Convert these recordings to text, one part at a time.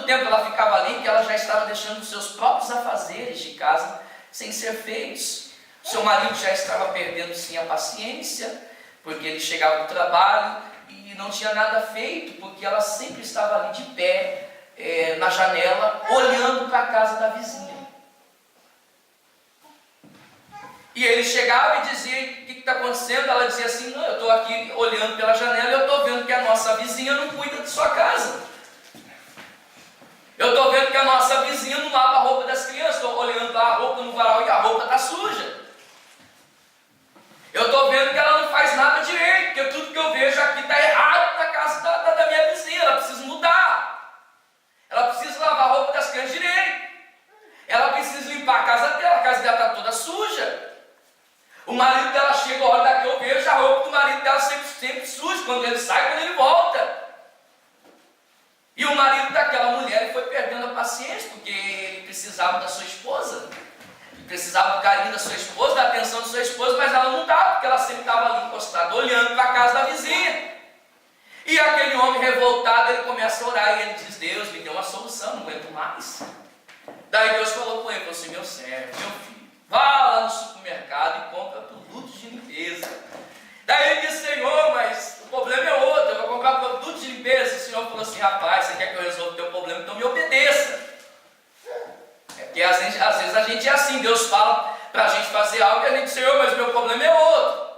tempo ela ficava ali que ela já estava deixando os seus próprios afazeres de casa sem ser feitos. Seu marido já estava perdendo sim a paciência, porque ele chegava do trabalho e não tinha nada feito, porque ela sempre estava ali de pé, na janela, olhando para a casa da vizinha. E ele chegava e dizia: o que está acontecendo? Ela dizia assim: não, eu estou aqui olhando pela janela e eu estou vendo que a nossa vizinha não cuida de sua casa. Eu estou vendo que a nossa vizinha não lava a roupa das crianças. Estou olhando lá a roupa no varal e a roupa está suja. Eu estou vendo que ela não faz nada direito, porque tudo que eu vejo aqui está errado na casa da minha vizinha. Ela precisa mudar. Ela precisa lavar a roupa das crianças direito. Ela precisa limpar a casa dela está toda suja. O marido dela chega, a hora daqui eu vejo a roupa do marido dela sempre suja, quando ele sai, quando ele volta. E o marido daquela mulher foi perdendo a paciência, porque ele precisava da sua esposa. Ele precisava do carinho da sua esposa, da atenção da sua esposa, mas ela não dava, porque ela sempre estava ali encostada, olhando para a casa da vizinha. E aquele homem revoltado, ele começa a orar e ele diz: Deus, me deu uma solução, não aguento mais. Daí Deus falou com ele, falou assim: meu servo, meu filho, vá lá no supermercado e compra produtos de limpeza. Daí ele disse: Senhor, mas o problema é outro, eu vou comprar produtos de limpeza. O Senhor falou assim: rapaz, você quer que eu resolva o teu problema? Então me obedeça. É porque às vezes a gente é assim, Deus fala para a gente fazer algo e a gente diz: Senhor, mas o meu problema é outro.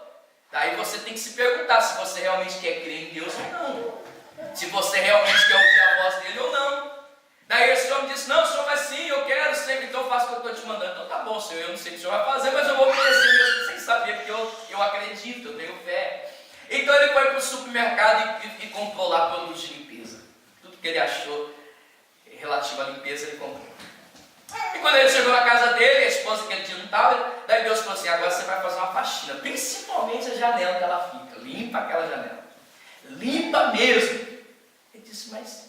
Daí você tem que se perguntar se você realmente quer crer em Deus ou não. Se você realmente quer ouvir a voz dele ou não. Daí esse homem disse: não, senhor, mas sim, eu quero sempre, então eu faço o que eu estou te mandando. Então tá bom, senhor, eu não sei o que o senhor vai fazer, mas eu vou obedecer mesmo sem saber, porque eu acredito, eu tenho fé. Então ele foi para o supermercado e comprou lá produtos de limpeza. Tudo que ele achou relativo à limpeza, ele comprou. E quando ele chegou na casa dele, a esposa que ele tinha não estava, daí Deus falou assim: agora você vai fazer uma faxina, principalmente a janela que ela fica, limpa aquela janela, limpa mesmo. Ele disse: mas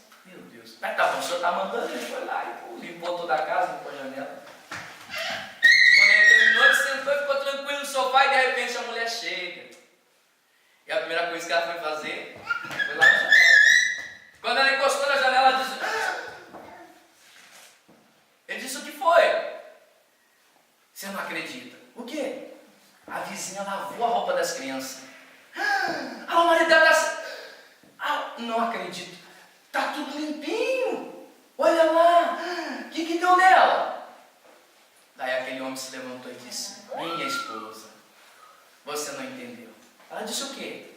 tá bom, o senhor está mandando. Ele foi lá e limpou toda a casa, limpou a janela. Quando ele terminou, ele sentou e ficou tranquilo no sofá e de repente a mulher chega. E a primeira coisa que ela foi fazer foi lá na janela. Quando ela encostou na janela, ela disse: ele disse: o que foi? Você não acredita? O quê? A vizinha lavou a roupa das crianças. O marido dela está... não acredito. Está tudo limpinho. Olha lá. O que deu nela? Daí aquele homem se levantou e disse: minha esposa, você não entendeu. Ela disse: o quê?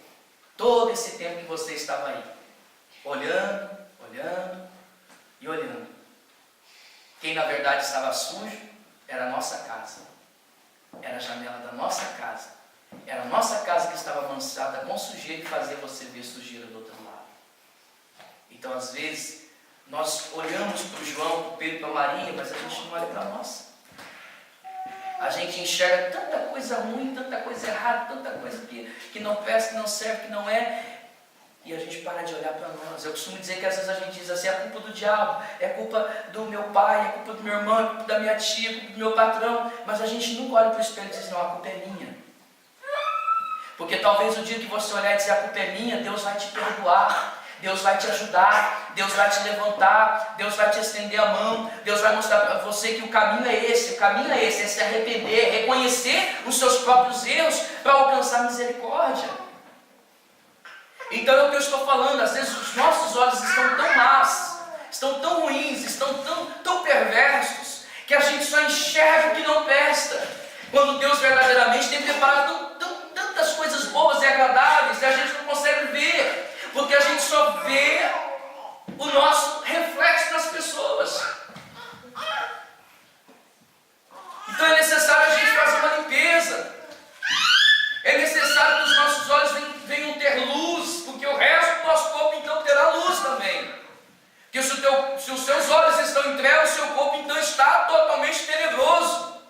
Todo esse tempo que você estava aí, olhando, olhando e olhando. Quem na verdade estava sujo era a nossa casa. Era a janela da nossa casa. Era a nossa casa que estava manchada com sujeira e fazia você ver sujeira do outro lado. Então, às vezes, nós olhamos para o João, para o Pedro, para a Maria, mas a gente não olha para nós. A gente enxerga tanta coisa ruim, tanta coisa errada, tanta coisa que não presta, que não serve, que não é, e a gente para de olhar para nós. Eu costumo dizer que às vezes a gente diz assim: é culpa do diabo, é culpa do meu pai, é culpa do meu irmão, é culpa da minha tia, é culpa do meu patrão, mas a gente nunca olha para o espelho e diz: não, a culpa é minha. Porque talvez o dia que você olhar e dizer: a culpa é minha, Deus vai te perdoar. Deus vai te ajudar, Deus vai te levantar, Deus vai te estender a mão, Deus vai mostrar para você que o caminho é esse, é se arrepender, é reconhecer os seus próprios erros para alcançar misericórdia. Então é o que eu estou falando, às vezes os nossos olhos estão tão más, estão tão ruins, estão tão perversos, que a gente só enxerga o que não presta, quando Deus verdadeiramente tem preparado tantas coisas boas e agradáveis, e a gente não consegue ver. Porque a gente só vê o nosso reflexo nas pessoas. Então é necessário a gente fazer uma limpeza. É necessário que os nossos olhos venham ter luz, porque o resto do nosso corpo então terá luz também. Porque se os seus olhos estão em trevas, o seu corpo então está totalmente tenebroso.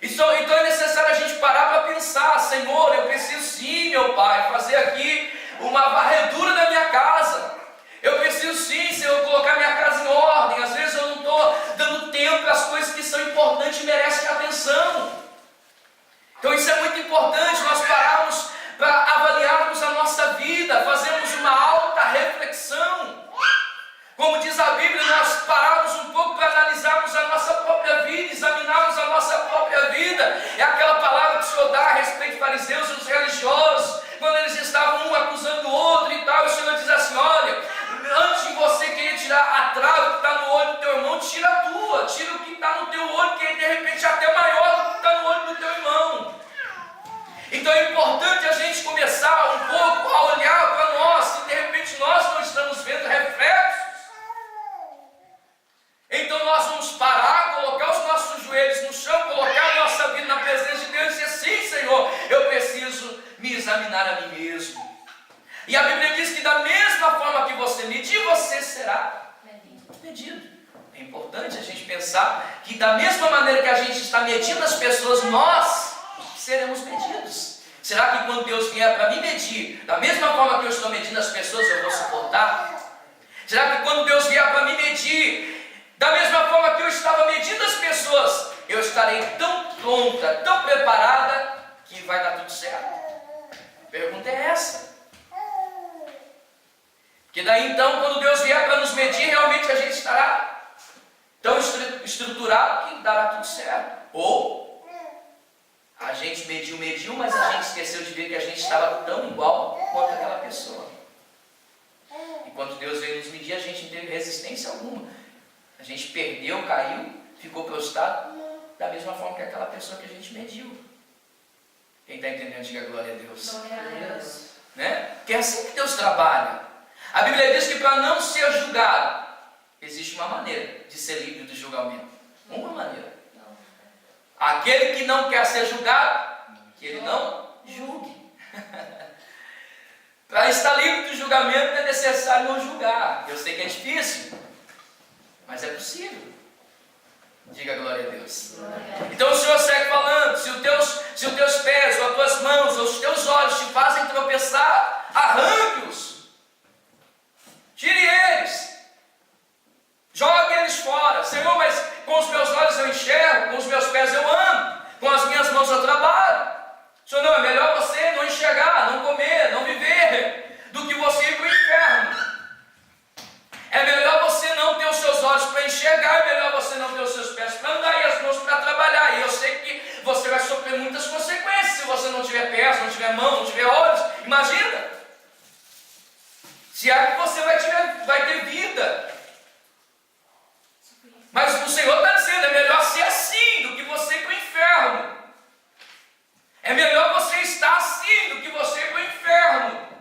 Então é necessário a gente parar para pensar: Senhor, eu preciso sim, meu Pai, fazer aqui uma varredura na minha casa. Eu preciso sim, Senhor, colocar minha casa em ordem. Às vezes eu não estou dando tempo para as coisas que são importantes e merecem atenção. Então isso é muito importante, nós pararmos para avaliarmos a nossa vida, fazermos uma alta reflexão. Como diz a Bíblia, nós pararmos um pouco para analisarmos a nossa própria vida, examinarmos a nossa própria vida. É aquela palavra que o Senhor dá a respeito de fariseus e os religiosos, quando eles estavam um acusando o outro e tal, o Senhor diz assim: olha, antes de você querer tirar a trave que está no olho do teu irmão, tira a tua, tira o que está no teu olho, que de repente é até maior do que está no olho do teu irmão. Então é importante a gente começar um pouco a olhar para nós, se de repente nós não estamos vendo reflexos. Então nós vamos parar, colocar os nossos joelhos no chão, colocar a nossa vida na presença de Deus e dizer: sim, Senhor, eu preciso me examinar a mim mesmo. E a Bíblia diz que da mesma forma que você medir, você será medido. É importante a gente pensar que da mesma maneira que a gente está medindo as pessoas, nós seremos medidos. Será que quando Deus vier para me medir, da mesma forma que eu estou medindo as pessoas, eu vou suportar? Será que quando Deus vier para me medir, da mesma forma que eu estava medindo as pessoas, eu estarei tão pronta, tão preparada, que vai dar tudo certo? A pergunta é essa. Porque daí então, quando Deus vier para nos medir, realmente a gente estará tão estruturado que dará tudo certo. Ou a gente mediu, mas a gente esqueceu de ver que a gente estava tão igual quanto aquela pessoa. E quando Deus veio nos medir, a gente não teve resistência alguma. A gente perdeu, caiu, ficou prostrado, da mesma forma que aquela pessoa que a gente mediu. Quem está entendendo, diga glória a Deus. Glória a Deus. Né? Porque é assim que Deus trabalha. A Bíblia diz que para não ser julgado, existe uma maneira de ser livre do julgamento. Uma maneira. Aquele que não quer ser julgado, que ele não julgue. Para estar livre do julgamento é necessário não julgar. Eu sei que é difícil, mas é possível. Diga glória a Deus. Então o Senhor segue falando: se os teus pés, ou as tuas mãos, ou os teus olhos te fazem tropeçar, arranque-os. Tire eles. Jogue eles fora. Senhor, mas com os meus olhos eu enxergo, com os meus pés eu ando, com as minhas mãos eu trabalho. Senhor, não, é melhor você não enxergar, não comer, não viver, do que você ir para o inferno. É melhor você não ter os seus olhos para enxergar, é melhor você não ter os seus pés para andar e as mãos para trabalhar. E eu sei que você vai sofrer muitas consequências se você não tiver pés, não tiver mão, não tiver olhos. Imagina! Se é que você vai ter vida. Mas o Senhor está dizendo: é melhor ser assim do que você ir para o inferno. É melhor você estar assim do que você ir para o inferno.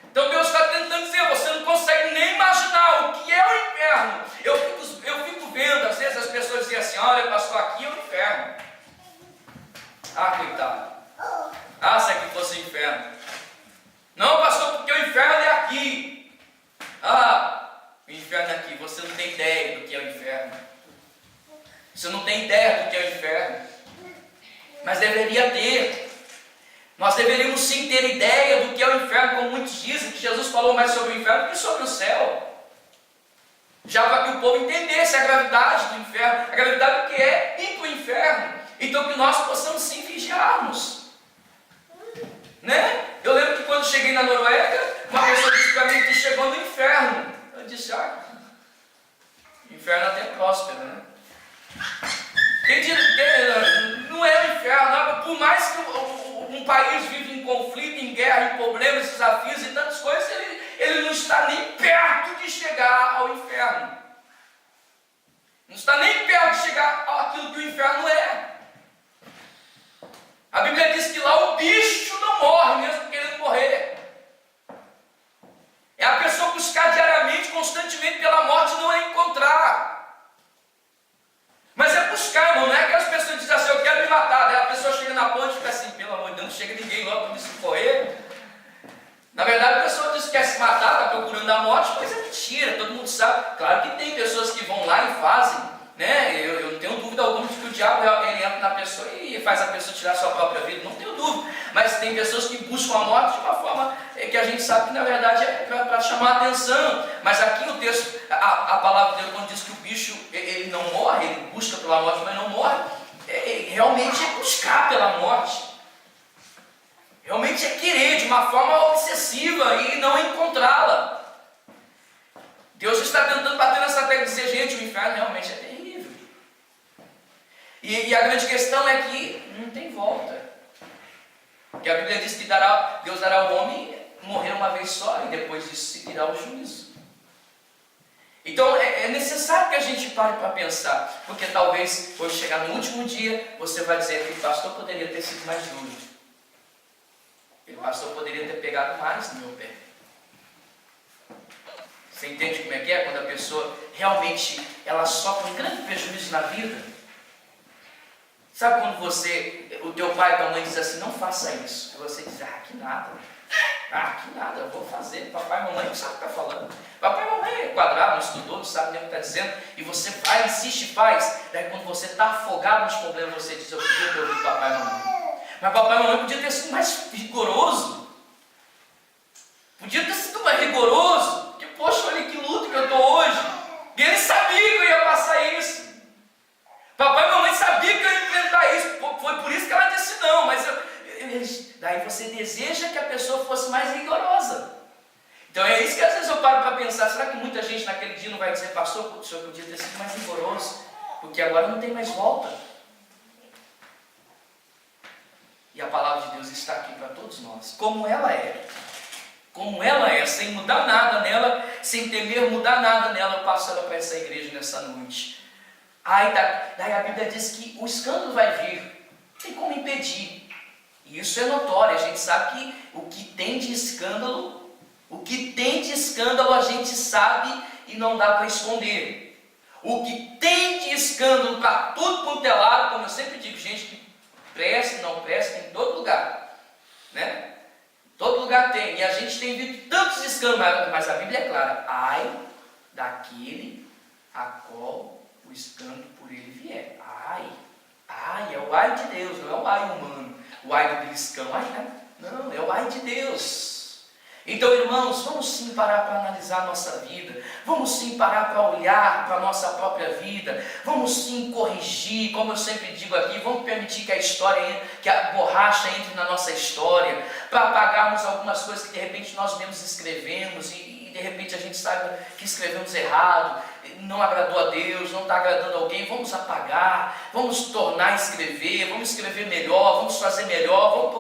Então Deus está tentando dizer: você não consegue nem imaginar o que é o inferno. Eu fico vendo, às vezes as pessoas dizem assim: olha, pastor, aqui é o inferno. Ah, coitado. Ah, se aqui fosse o inferno. Não, pastor, porque o inferno é aqui. Ah, o inferno é aqui. Você não tem ideia do que é o inferno. Você não tem ideia do que é o inferno. Mas deveria ter. Nós deveríamos sim ter ideia do que é o inferno, como muitos dizem que Jesus falou mais sobre o inferno do que sobre o céu. Já para que o povo entendesse a gravidade do inferno, a gravidade do que é ir para o inferno. Então que nós possamos sim vigiarmos. Né? Eu lembro que quando cheguei na Noruega, uma pessoa disse para mim que chegou no inferno. Eu disse: ah, o inferno até é próspero, né? Não é o inferno, por mais que um país vive em conflito, em guerra, em problemas, desafios e tantas coisas, ele não está nem perto de chegar ao inferno. Não está nem perto de chegar àquilo que o inferno é. A Bíblia diz que lá o bicho não morre, mesmo querendo morrer. É a pessoa buscar diariamente, constantemente pela morte e não a encontrar. Mas é buscar, irmão, não é aquelas pessoas que dizem assim: eu quero me matar. Daí a pessoa chega na ponte e fica assim: pelo amor de Deus, não chega ninguém logo para me correr. Na verdade, a pessoa diz que quer se matar, está procurando a morte, mas é mentira, todo mundo sabe. Claro que tem pessoas que vão lá e fazem, né? Eu não tenho dúvida alguma de que o diabo ele entra na pessoa e faz a pessoa tirar a sua própria vida, não tenho dúvida. Mas tem pessoas que buscam a morte de uma forma que a gente sabe que na verdade é para chamar a atenção. Mas aqui no texto, a palavra de Deus, quando diz que o bicho ele não morre, ele busca pela morte, mas não morre, realmente é buscar pela morte. Realmente é querer de uma forma obsessiva e não encontrá-la. Deus está tentando bater nessa tecla e dizer, gente, o inferno realmente é terrível. E a grande questão é que não tem volta. Porque a Bíblia diz que Deus dará ao homem morrer uma vez só, e depois disso seguirá o juízo. Então é necessário que a gente pare para pensar, porque talvez, quando chegar no último dia, você vai dizer que o pastor poderia ter sido mais duro. O pastor poderia ter pegado mais no meu pé. Você entende como é que é? Quando a pessoa realmente ela sofre um grande prejuízo na vida. Sabe quando o teu pai e tua mãe diz assim, não faça isso. E você diz, que nada. Que nada, eu vou fazer. Papai e mamãe não sabe o que está falando. Papai e mamãe é quadrado, não estudou, não sabe nem o que está dizendo. E você vai, insiste e faz. Daí quando você está afogado nos problemas, você diz, eu podia ter ouvido papai e mamãe. Mas papai e mamãe podia ter sido mais rigoroso. Podia ter sido mais rigoroso. Porque, poxa, olha que luta que eu estou hoje. E ele sabia que eu ia passar isso. Papai e mamãe sabiam que eu ia enfrentar isso. Foi por isso que ela disse não. Mas daí você deseja que a pessoa fosse mais rigorosa. Então é isso que às vezes eu paro para pensar. Será que muita gente naquele dia não vai dizer, pastor, o senhor podia ter sido mais rigoroso? Porque agora não tem mais volta. E a palavra de Deus está aqui para todos nós. Como ela é. Como ela é, sem mudar nada nela, sem temer mudar nada nela, eu passo ela para essa igreja nessa noite. Daí a Bíblia diz que o escândalo vai vir, não tem como impedir. E isso é notório, a gente sabe que o que tem de escândalo a gente sabe e não dá para esconder. O que tem de escândalo para tudo quanto é lado, como eu sempre digo, gente que presta e não presta em todo lugar, né? Todo lugar tem, e a gente tem visto tantos escândalos, mas a Bíblia é clara, ai daquele a qual o escândalo por ele vier. É o ai de Deus, não é o ai humano, o ai do beliscão, não, é o ai de Deus. Então, irmãos, vamos sim parar para analisar a nossa vida, vamos sim parar para olhar para a nossa própria vida, vamos sim corrigir, como eu sempre digo aqui, vamos permitir que a borracha entre na nossa história, para apagarmos algumas coisas que de repente nós mesmos escrevemos e de repente a gente sabe que escrevemos errado, não agradou a Deus, não está agradando alguém, vamos apagar, vamos tornar a escrever, vamos escrever melhor, vamos fazer melhor, vamos